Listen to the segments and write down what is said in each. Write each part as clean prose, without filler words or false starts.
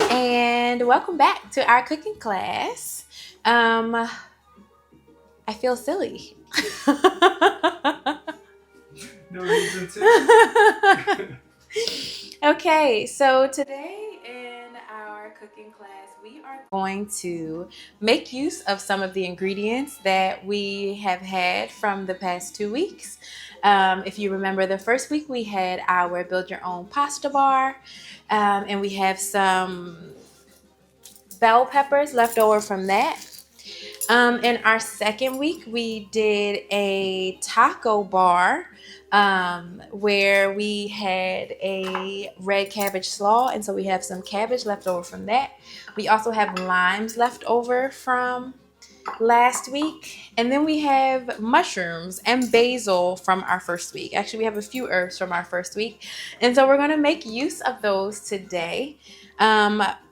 And welcome back to our cooking class. I feel silly. No reason to. Okay, so today in our cooking class, we are going to make use of some of the ingredients that we have had from the past 2 weeks. If you remember, the first week we had our build your own pasta bar, and we have some bell peppers left over from that. In our second week, we did a taco bar where we had a red cabbage slaw, and so we have some cabbage left over from that. We also have limes left over from last week, and then we have mushrooms and basil from our first week. Actually, we have a few herbs from our first week, and so we're going to make use of those today.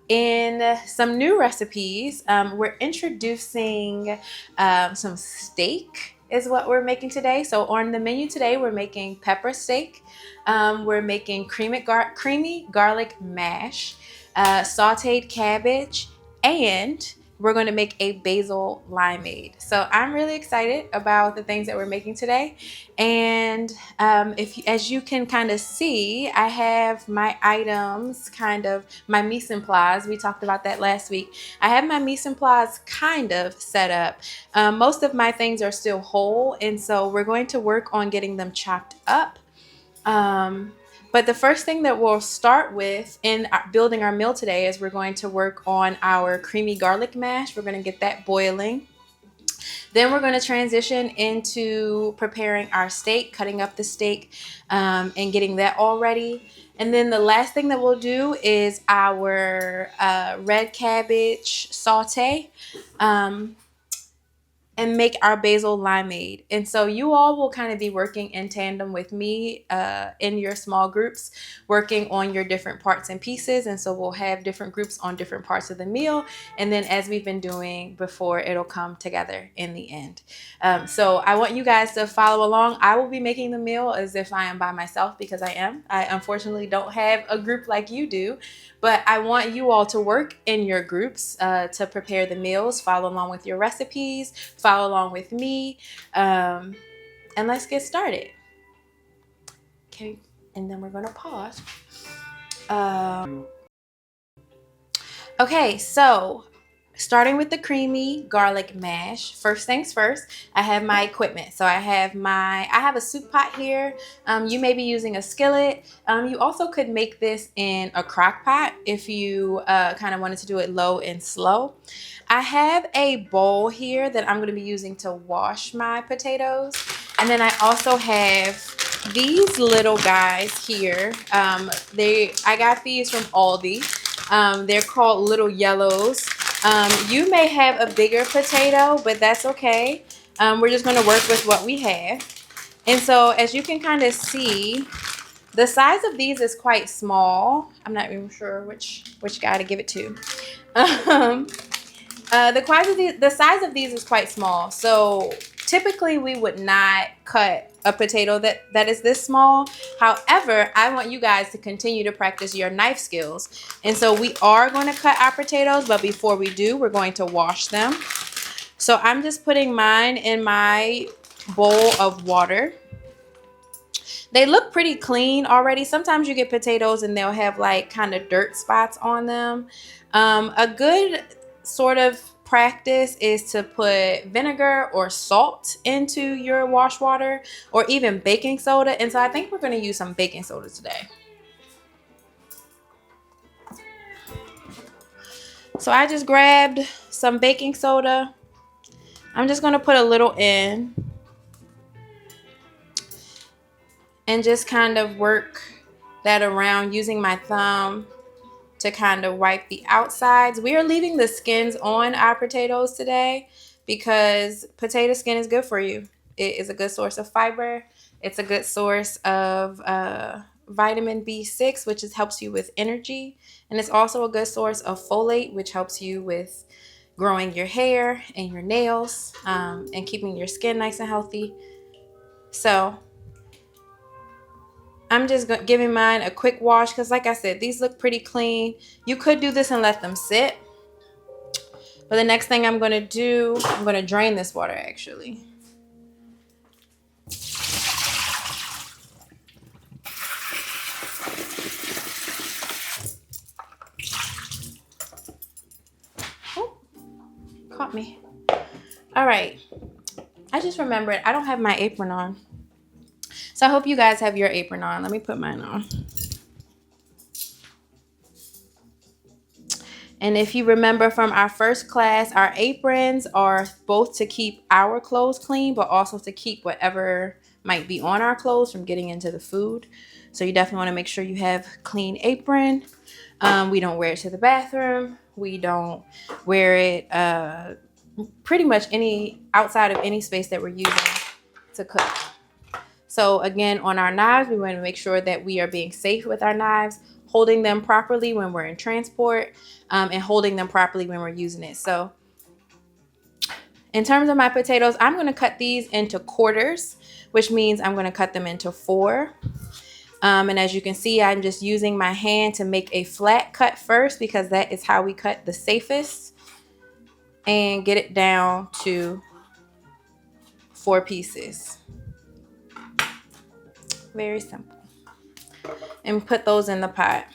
In some new recipes, we're introducing some steak is what we're making today. So on the menu today, we're making pepper steak. We're making creamy garlic mash, sauteed cabbage, and we're going to make a basil limeade. So I'm really excited about the things that we're making today. And as you can kind of see, I have my items kind of, my mise en place. We talked about that last week. I have my mise en place kind of set up. Most of my things are still whole, and so we're going to work on getting them chopped up. But the first thing that we'll start with in building our meal today is we're going to work on our creamy garlic mash. We're going to get that boiling. Then we're going to transition into preparing our steak, cutting up the steak, and getting that all ready. And then the last thing that we'll do is our red cabbage saute. And make our basil limeade. And so you all will kind of be working in tandem with me in your small groups, working on your different parts and pieces. And so we'll have different groups on different parts of the meal. And then as we've been doing before, it'll come together in the end. So I want you guys to follow along. I will be making the meal as if I am by myself, because I am. I unfortunately don't have a group like you do. But I want you all to work in your groups to prepare the meals, follow along with your recipes, follow along with me, and let's get started. Okay, and then we're going to pause. Okay, so starting with the creamy garlic mash. First things first, I have my equipment. So I have a soup pot here. You may be using a skillet. You also could make this in a crock pot if you kind of wanted to do it low and slow. I have a bowl here that I'm going to be using to wash my potatoes. And then I also have these little guys here. I got these from Aldi. They're called Little Yellows. You may have a bigger potato, but that's okay. We're just going to work with what we have. And so as you can kind of see, the size of these is quite small. I'm not even sure which guy to give it to. The size of these is quite small. So typically we would not cut a potato that is this small. However, I want you guys to continue to practice your knife skills. And so we are going to cut our potatoes, but before we do, we're going to wash them. So I'm just putting mine in my bowl of water. They look pretty clean already. Sometimes you get potatoes and they'll have like kind of dirt spots on them. A good sort of practice is to put vinegar or salt into your wash water, or even baking soda. And so I think we're going to use some baking soda today. So I just grabbed some baking soda. I'm just going to put a little in and just kind of work that around using my thumb to kind of wipe the outsides. We are leaving the skins on our potatoes today because potato skin is good for you. It is a good source of fiber. It's a good source of vitamin B6, which helps you with energy. And it's also a good source of folate, which helps you with growing your hair and your nails, and keeping your skin nice and healthy. So I'm just giving mine a quick wash because, like I said, these look pretty clean. You could do this and let them sit. But the next thing I'm going to do, I'm going to drain this water actually. Oh, caught me. All right. I just remembered I don't have my apron on. So I hope you guys have your apron on. Let me put mine on. And if you remember from our first class, our aprons are both to keep our clothes clean, but also to keep whatever might be on our clothes from getting into the food. So you definitely want to make sure you have clean apron. We don't wear it to the bathroom. We don't wear it pretty much any outside of any space that we're using to cook. So again, on our knives, we want to make sure that we are being safe with our knives, holding them properly when we're in transport, and holding them properly when we're using it. So in terms of my potatoes, I'm going to cut these into quarters, which means I'm going to cut them into 4. And as you can see, I'm just using my hand to make a flat cut first because that is how we cut the safest, and get it down to 4 pieces. Very simple. And put those in the pot.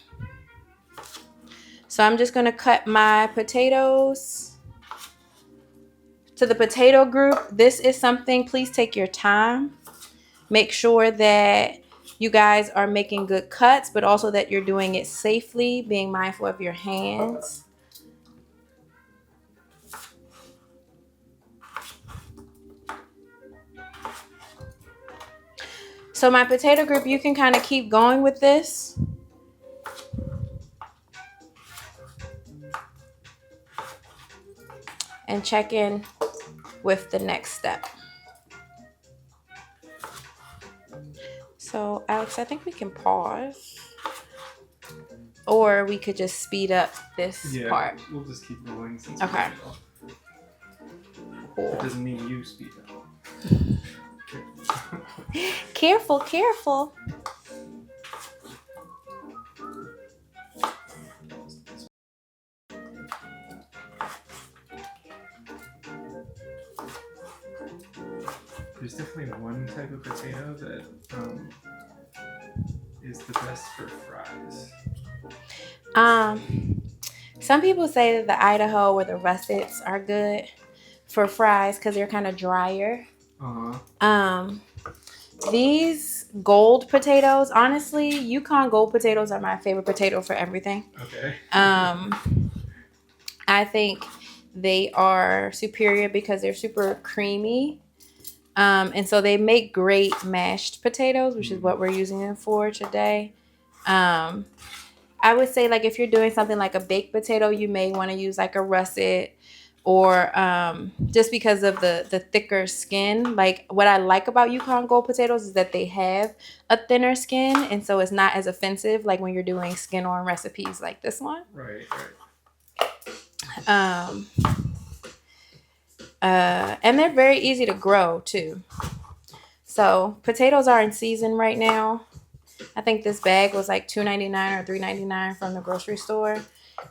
So I'm just going to cut my potatoes. To the potato group, this is something, please take your time. Make sure that you guys are making good cuts, but also that you're doing it safely, being mindful of your hands. So my potato group, you can kind of keep going with this. And check in with the next step. So Alex, I think we can pause. Or we could just speed up this part. We'll just keep rolling since okay. Cool. It doesn't mean you speed up. Careful, careful. There's definitely one type of potato that is the best for fries. Some people say that the Idaho or the russets are good for fries because they're kind of drier. These gold potatoes, honestly, Yukon gold potatoes are my favorite potato for everything. Okay. I think they are superior because they're super creamy. And so they make great mashed potatoes, which is what we're using them for today. I would say, like, if you're doing something like a baked potato, you may want to use like a russet, or just because of the thicker skin. Like, what I like about Yukon Gold potatoes is that they have a thinner skin, and so it's not as offensive like when you're doing skin on recipes like this one. Right. And they're very easy to grow too. So potatoes are in season right now. I think this bag was like $2.99 or $3.99 from the grocery store.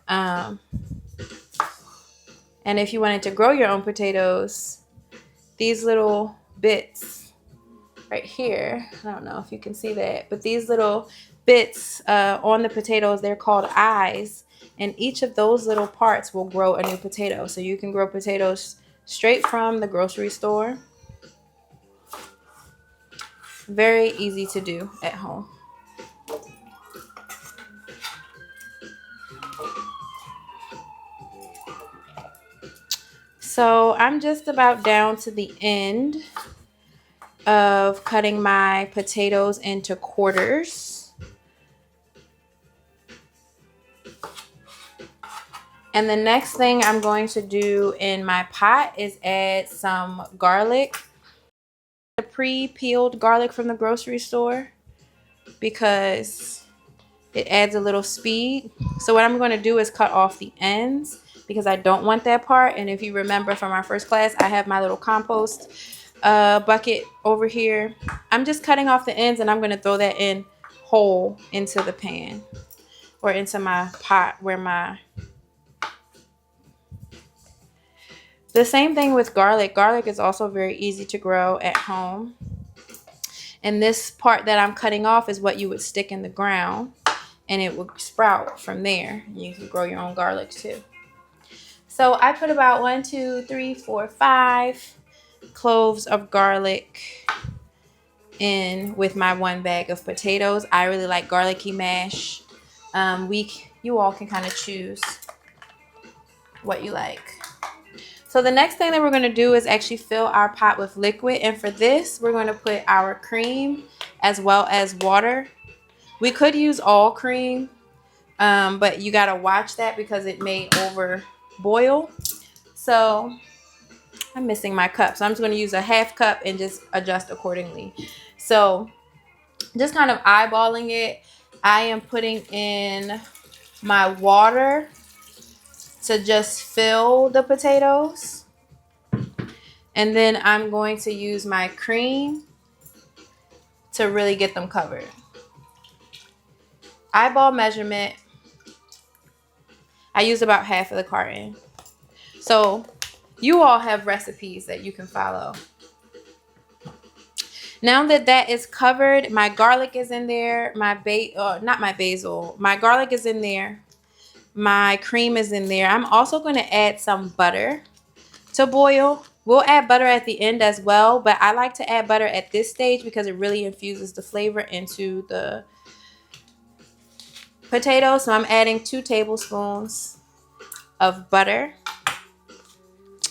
And if you wanted to grow your own potatoes, these little bits right here, I don't know if you can see that, but these little bits on the potatoes, they're called eyes. And each of those little parts will grow a new potato. So you can grow potatoes straight from the grocery store. Very easy to do at home. So I'm just about down to the end of cutting my potatoes into quarters. And the next thing I'm going to do in my pot is add some garlic. The pre-peeled garlic from the grocery store, because it adds a little speed. So what I'm going to do is cut off the ends because I don't want that part. And if you remember from our first class, I have my little compost bucket over here. I'm just cutting off the ends, and I'm going to throw that in whole into the pan or into my pot where the same thing with garlic. Garlic is also very easy to grow at home. And this part that I'm cutting off is what you would stick in the ground and it would sprout from there. You can grow your own garlic too. So I put about 1, 2, 3, 4, 5 cloves of garlic in with my 1 bag of potatoes. I really like garlicky mash. You all can kind of choose what you like. So the next thing that we're going to do is actually fill our pot with liquid. And for this, we're going to put our cream as well as water. We could use all cream, but you got to watch that because it may over boil. So I'm missing my cup. So I'm just going to use a 1/2 cup and just adjust accordingly. So just kind of eyeballing it, I am putting in my water to just fill the potatoes. And then I'm going to use my cream to really get them covered. Eyeball measurement, I used about 1/2 of the carton. So you all have recipes that you can follow. Now that that is covered, my garlic is in there. Not my basil. My garlic is in there. My cream is in there. I'm also going to add some butter to boil. We'll add butter at the end as well, but I like to add butter at this stage because it really infuses the flavor into the potatoes. So I'm adding 2 tablespoons of butter.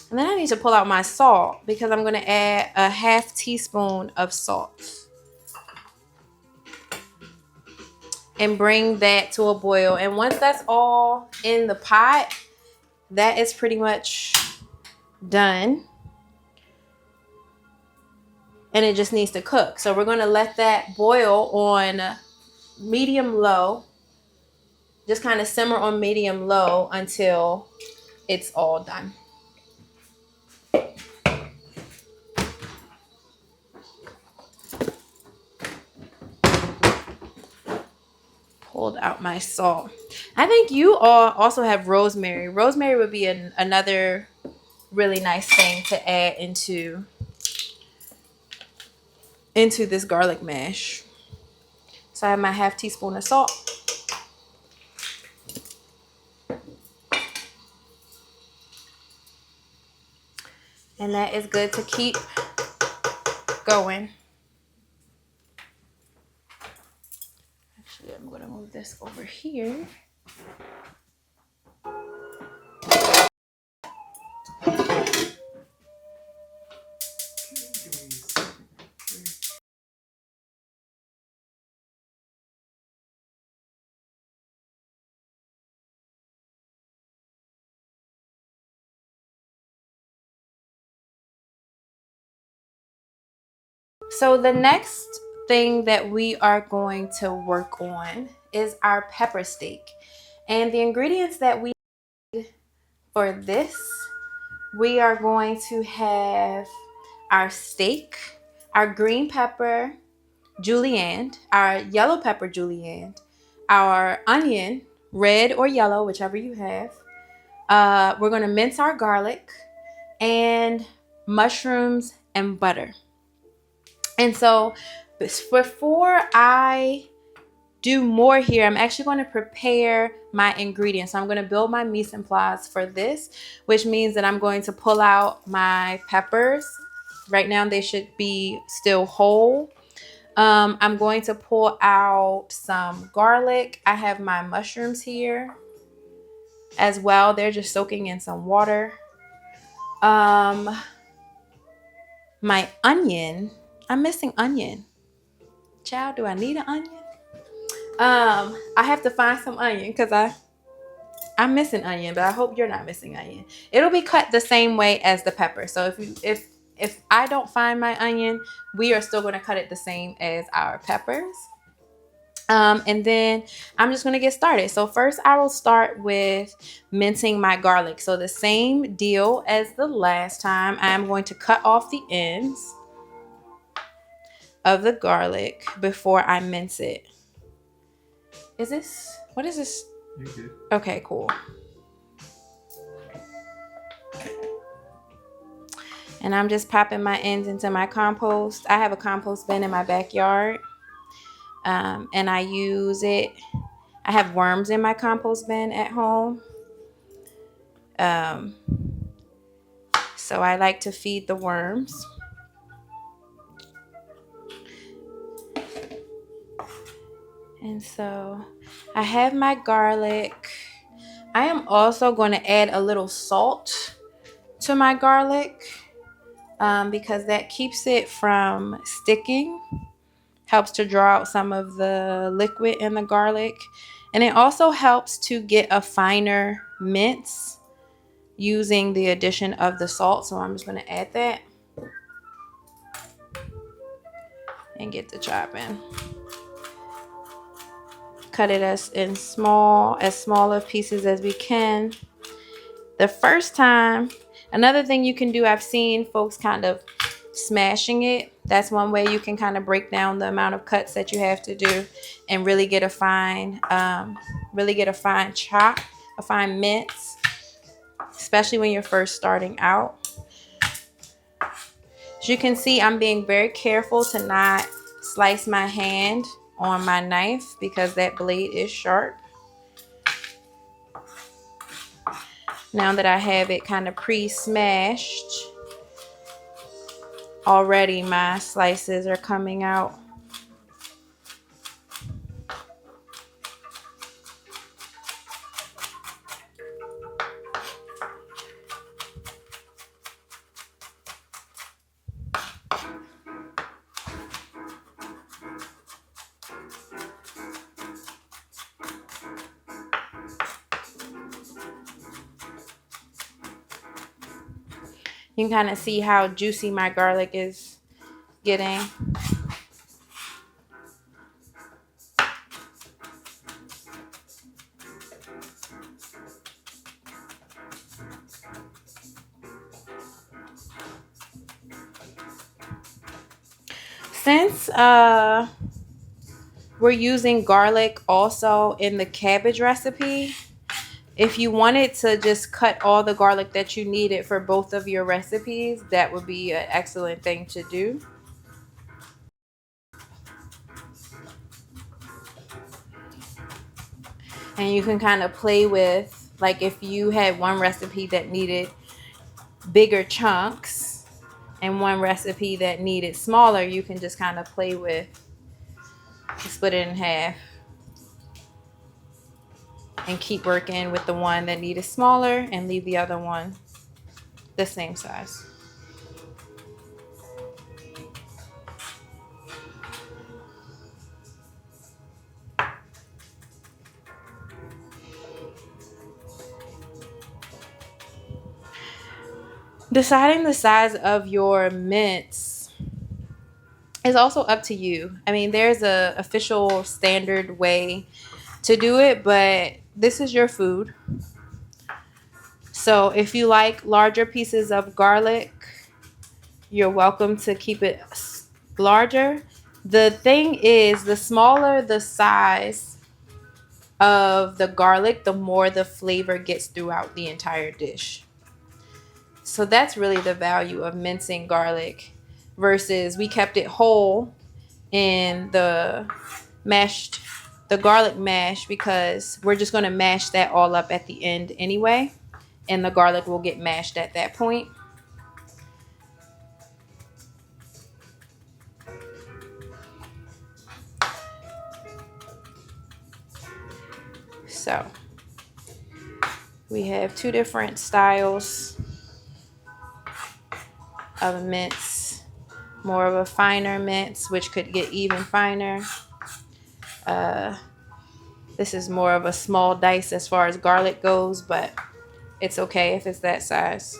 And then I need to pull out my salt because I'm going to add a 1/2 teaspoon of salt. And bring that to a boil. And once that's all in the pot, that is pretty much done. And it just needs to cook. So we're going to let that boil on medium low. Just kind of simmer on medium low until it's all done. Pulled out my salt. I think you all also have rosemary. Rosemary would be another really nice thing to add into this garlic mash. So I have my 1/2 teaspoon of salt. And that is good to keep going. Actually, I'm going to move this over here. So the next thing that we are going to work on is our pepper steak. And the ingredients that we need for this, we are going to have our steak, our green pepper julienne, our yellow pepper julienne, our onion, red or yellow, whichever you have. We're going to mince our garlic and mushrooms and butter. And so before I do more here, I'm actually going to prepare my ingredients. So I'm going to build my mise en place for this, which means that I'm going to pull out my peppers. Right now they should be still whole. I'm going to pull out some garlic. I have my mushrooms here as well. They're just soaking in some water. My onion. I'm missing onion. Child, do I need an onion? I have to find some onion because I'm missing onion, but I hope you're not missing onion. It'll be cut the same way as the pepper. So if I don't find my onion, we are still going to cut it the same as our peppers. And then I'm just going to get started. So first I will start with mincing my garlic. So the same deal as the last time. I'm going to cut off the ends of the garlic before I mince it. Is this, what is this? You're good. Okay, cool. And I'm just popping my ends into my compost. I have a compost bin in my backyard, and I use it. I have worms in my compost bin at home. Um, so I like to feed the worms. And so I have my garlic. I am also going to add a little salt to my garlic, because that keeps it from sticking, helps to draw out some of the liquid in the garlic. And it also helps to get a finer mince using the addition of the salt. So I'm just going to add that and get the chopping. Cut it as small of pieces as we can. The first time, another thing you can do, I've seen folks kind of smashing it. That's one way you can kind of break down the amount of cuts that you have to do and really get a fine chop, a fine mince, especially when you're first starting out. As you can see, I'm being very careful to not slice my hand on my knife because that blade is sharp. Now that I have it kind of pre-smashed, already my slices are coming out. You can kind of see how juicy my garlic is getting. Since we're using garlic also in the cabbage recipe, if you wanted to just cut all the garlic that you needed for both of your recipes, that would be an excellent thing to do. And you can kind of play with, like if you had one recipe that needed bigger chunks and one recipe that needed smaller, you can just kind of play with, split it in half and keep working with the one that needed smaller and leave the other one the same size. Deciding the size of your mince is also up to you. I mean, there's a official standard way to do it, but this is your food. So if you like larger pieces of garlic, you're welcome to keep it larger. The thing is, the smaller the size of the garlic, the more the flavor gets throughout the entire dish. So that's really the value of mincing garlic versus we kept it whole in the garlic mash, because we're just going to mash that all up at the end anyway, and the garlic will get mashed at that point. So we have two different styles of a mince. More of a finer mince, which could get even finer. This is more of a small dice as far as garlic goes, but it's okay if it's that size.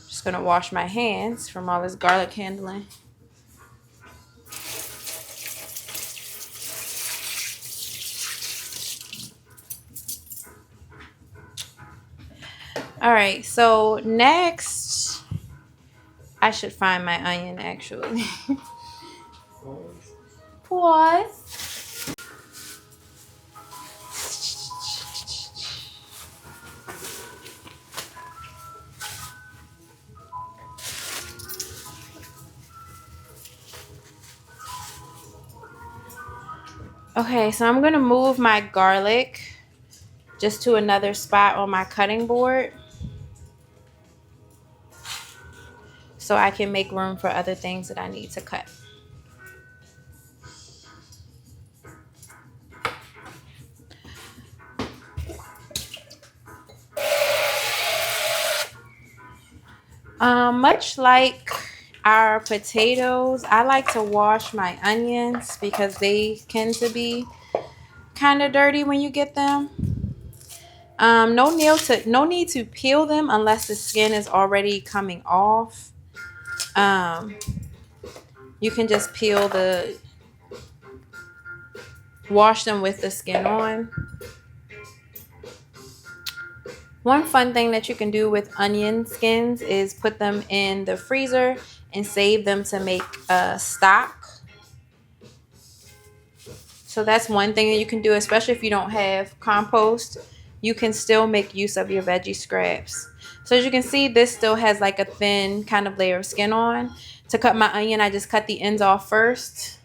Just gonna wash my hands from all this garlic handling. All right, so next, I should find my onion actually. Pause. Okay, so I'm going to move my garlic just to another spot on my cutting board so I can make room for other things that I need to cut. Much like our potatoes, I like to wash my onions because they tend to be kind of dirty when you get them. No need to peel them unless the skin is already coming off. Um, you can just wash them with the skin on. One fun thing that you can do with onion skins is put them in the freezer and save them to make stock. So that's one thing that you can do, especially if you don't have compost. You can still make use of your veggie scraps. So as you can see, this still has like a thin kind of layer of skin on. To cut my onion, I just cut the ends off first.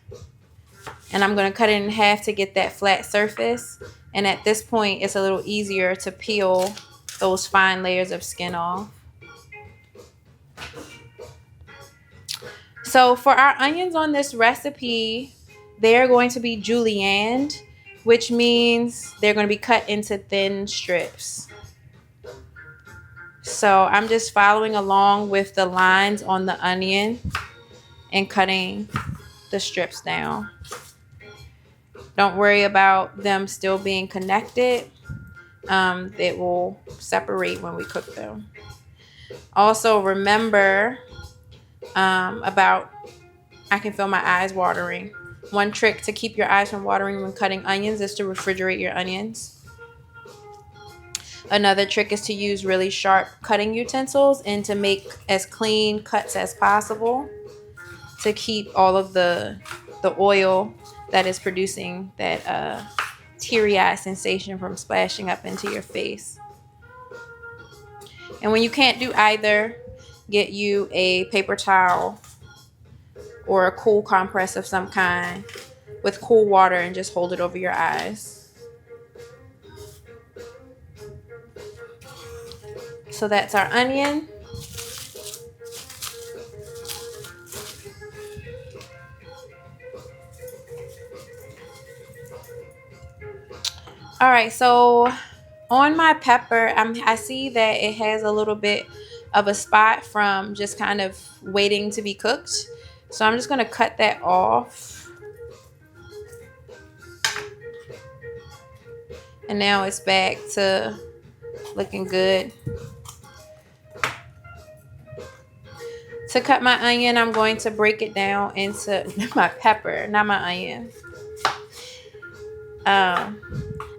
And I'm going to cut it in half to get that flat surface. And at this point, it's a little easier to peel those fine layers of skin off. So for our onions on this recipe, they're going to be julienne, which means they're going to be cut into thin strips. So I'm just following along with the lines on the onion and cutting the strips down. Don't worry about them still being connected. It will separate when we cook them. Also remember about, I can feel my eyes watering. One trick to keep your eyes from watering when cutting onions is to refrigerate your onions. Another trick is to use really sharp cutting utensils and to make as clean cuts as possible to keep all of the oil that is producing that teary-eye sensation from splashing up into your face. And when you can't do either, get you a paper towel or a cool compress of some kind with cool water and just hold it over your eyes. So that's our onion. All right, so on my pepper, I see that it has a little bit of a spot from just kind of waiting to be cooked. So I'm just going to cut that off. And now it's back to looking good. To cut my onion, I'm going to break it down into my pepper, not my onion.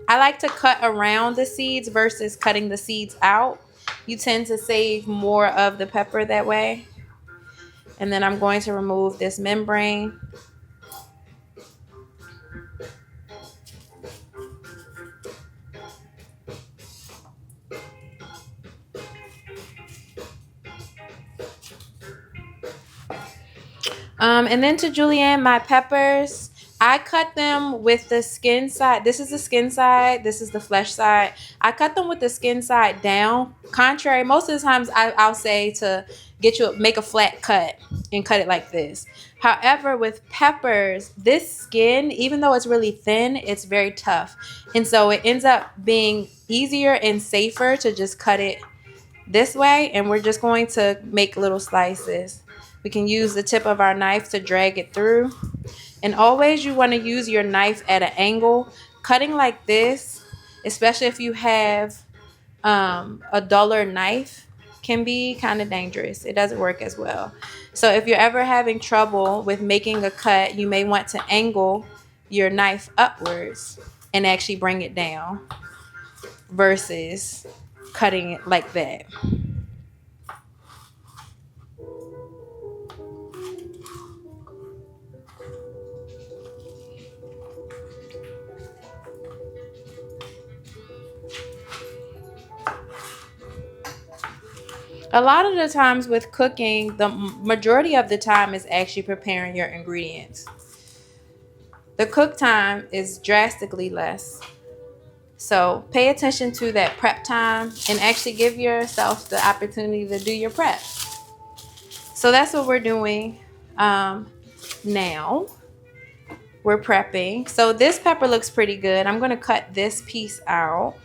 I like to cut around the seeds versus cutting the seeds out. You tend to save more of the pepper that way. And then I'm going to remove this membrane. And then to julienne, my peppers, I cut them with the skin side. This is the skin side. This is the flesh side. I cut them with the skin side down. Contrary, most of the times I'll say to make a flat cut and cut it like this. However, with peppers, this skin, even though it's really thin, it's very tough. And so it ends up being easier and safer to just cut it this way. And we're just going to make little slices. We can use the tip of our knife to drag it through. And always you want to use your knife at an angle. Cutting like this, especially if you have a duller knife, can be kind of dangerous. It doesn't work as well. So if you're ever having trouble with making a cut, you may want to angle your knife upwards and actually bring it down versus cutting it like that. A lot of the times with cooking, the majority of the time is actually preparing your ingredients. The cook time is drastically less. So pay attention to that prep time and actually give yourself the opportunity to do your prep. So that's what we're doing now. We're prepping. So this pepper looks pretty good. I'm going to cut this piece out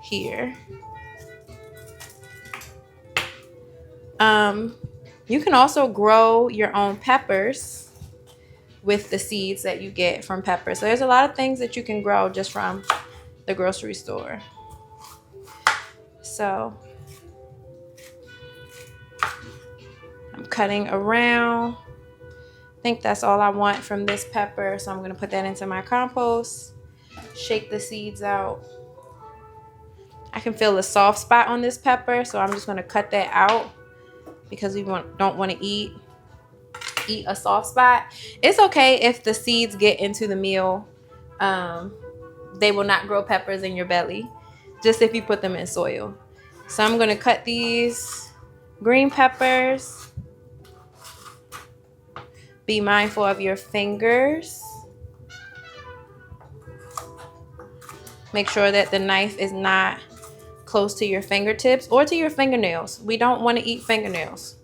here. Um, you can also grow your own peppers with the seeds that you get from peppers. So there's a lot of things that you can grow just from the grocery store. So I'm cutting around. I think that's all I want from this pepper. So I'm going to put that into my compost. Shake the seeds out. I can feel a soft spot on this pepper, so I'm just going to cut that out because we don't want to eat a soft spot. It's okay if the seeds get into the meal. They will not grow peppers in your belly, just if you put them in soil. So I'm going to cut these green peppers. Be mindful of your fingers. Make sure that the knife is not close to your fingertips or to your fingernails. We don't want to eat fingernails.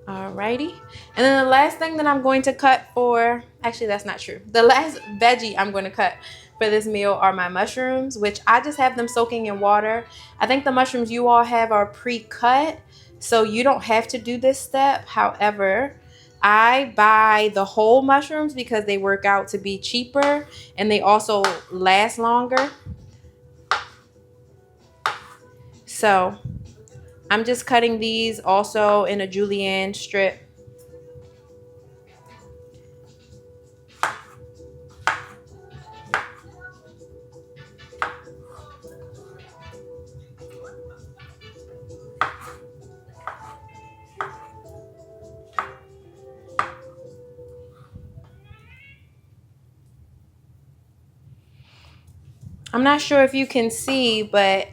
Alrighty. And then the last thing that I'm going to cut for, actually that's not true. The last veggie I'm going to cut for this meal are my mushrooms, which I just have them soaking in water. I think the mushrooms you all have are pre-cut, so you don't have to do this step. However, I buy the whole mushrooms because they work out to be cheaper and they also last longer. So I'm just cutting these also in a julienne strip. I'm not sure if you can see, but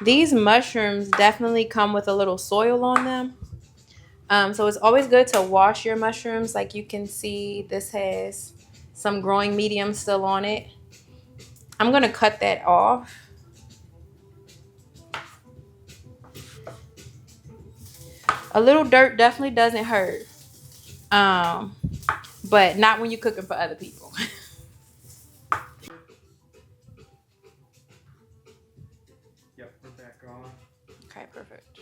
these mushrooms definitely come with a little soil on them. So it's always good to wash your mushrooms. Like you can see, this has some growing medium still on it. I'm going to cut that off. A little dirt definitely doesn't hurt. Um, but not when you're cooking for other people. Yep, we're back on. Okay, perfect.